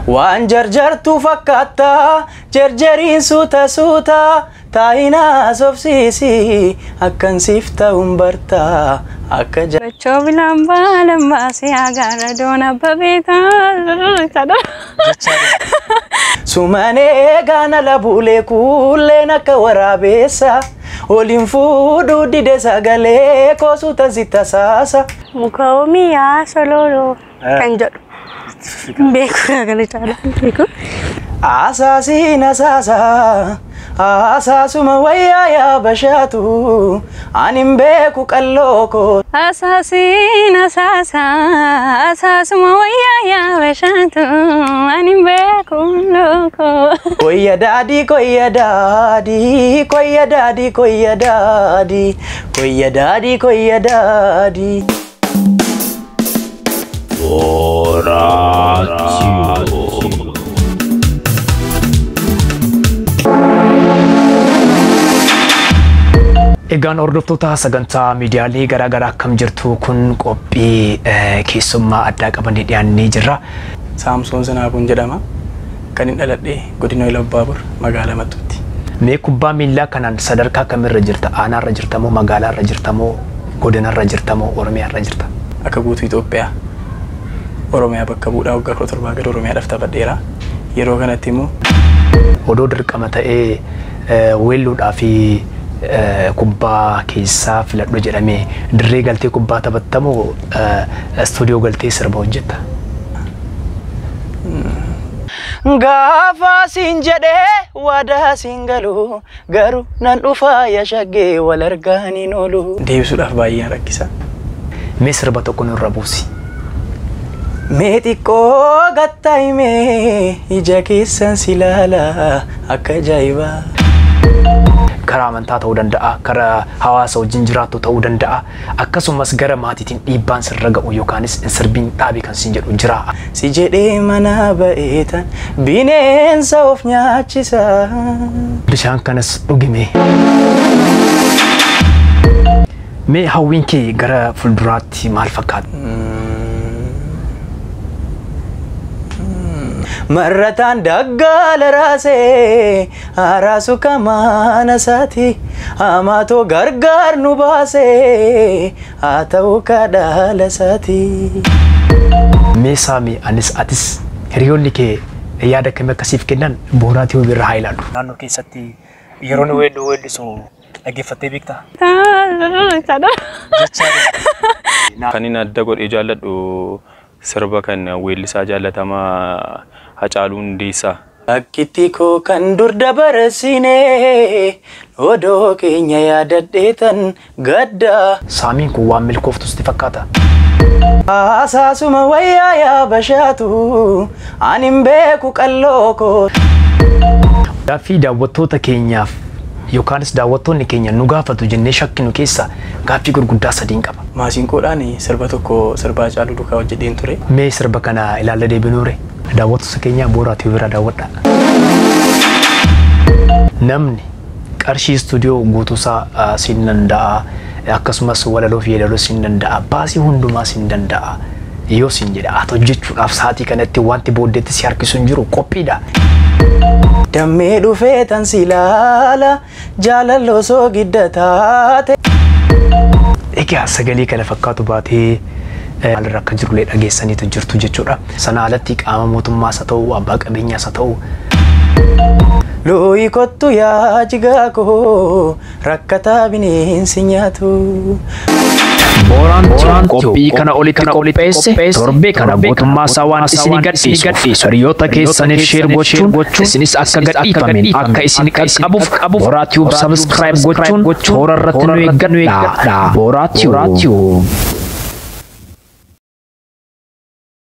waan jarjartu fakkaata jarjariin suuta suuta taayinaa sobsiisi akkan siif ta'uun barta akka Bachoo bilaan baalan baasee agaara doona babeetaa Sumanee gaana labuulee kuuleen akka waraabeessa Olin fuudhu dide sagalee koosuuta zitasaasa muka oomiyaa sololoo kan jedhu beeku kana caalaan beeku Asaasiin asaasa Asaasuma wayyaa yaa bashaatu anin beeku qallooko Asaasiin asaasa Asaasuma wayyaa yaa bashaatu anin beeku looko Koyya daadii koyya daadii koyya daadii koyya daadii koyya daadii koyya daadii Egaan hordoftoota sagantaa miidiyaalee garaagaraa akkam jirtu kun qophii keessummaa addaa qabannee dhiyaannee jirra. Saamsoon Sinaabuun jedhama. Kan hin dhaladhe godina Ilabbaabur magaalaa Mattuutti. Mee kubbaa miilaa kanaan sadarkaa kamirra jirta? Aanaarra jirta moo magaalaarra jirta moo godinarra jirta moo Oromiyaarra jirta? Akka guutuu Itoophiyaa Oromiyaa bakka bu'uudhaa waggaa 17 gad Oromiyaadhaaf taphadheera. Yeroo kanatti immoo odoo dirqama ta'ee weelluudhaa fi kubbaa keessaa filadhu jedhamee dirree galtee kubbaa taphattamoo stuudiyoo galtee sirba hojjetta? Gaafa siin jedhee waadaa siin galu garuu nan dhufaa yashagee wal argaaniin oolu. Deebisuudhaaf baay'een rakkisa. Mee sirba tokko nurra buusi. Mee xiqqoo gattaa'imee ija keessan si ilaala akka ajaa'ibaa. Karaa amantaa ta'uu danda'a, karaa hawaasa wajjin jiraattu ta'uu danda'a, akkasumas gara maatiitiin dhiibbaan sirra ga'u yookaanis sirbiin dhaabii kan siin jedhu jira. Si jedhee mana ba'eetan bineensa of nyaachisa. Bishaan kanas dhugime. Mee hawwiin kee gara fuulduraatti maal fakkaata? Marrataan daggaala raasee araasu kamaana saati amaatoo gargaar nu baasee haa ta'u kadhaala saati. Mee saami anis atis hiriyoonni kee yaada kamii akkasiif kennan booraatii hubirra haa ilaallu. Naannoo keessatti yeroo inni weellisu dhaggeeffattee beektaa? Kan inni adda godhee jaalladhu sirba kan weellisaa jaallatamaa Hacaaluu Hundeessaa. Akkitti koo kan dur dabarsine odoo keenya yaadadheetan gadda. Saamiin kun waan milkooftu sitti fakkaata? Asaasuma wayyaa yaa bashaatu anin beeku qallooko. Gaaffii daawwattoota keenyaaf yookaanis daawwattoonni keenya nu gaafatu jennee shakkinu keessa gaaffii gurguddaa sadiin qaba. Maasinqoodhaan sirba tokko sirbaa Hacaaluu Duukaa hojjedheen ture. Mee sirba kana ilaalla deebinuure daawwattoota keenya booraatii bira daawwadha. Namni qarshii stuudiyoo guutuusaa siin danda'a, akkasumas walaloo fi yeedaloo siin danda'a, baasii hundumaa siin danda'a. Yoo siin jedhe ati hojjechuudhaaf sa'aatii kanatti wanti booddeetti si harkisu hin jiru qophiidha. Dammee dhufee tan si ilaala jaalalloo soo gidda taate. Egaa sagalee kana fakkaatu baatee maalirra akka jirullee dhageessaniitu jirtu jechuudha. Sana alatti qaama mootummaas haa ta'u abbaa qabeenyaas haa ta'u. Looyi kottu yaa jigaa koo rakkataa bineensi nyaatu. Booraan qophii kana olitti qopheesse torbee kana gootummaa isaa waan isin gadhiisu hiriyoota keessaniif sheer gochuun isinis akka gadhiifamen akka isin qaqqabuuf Booraa Tube subscribe gochuun toora irratti nu eeggadhaa. Booraa Tube.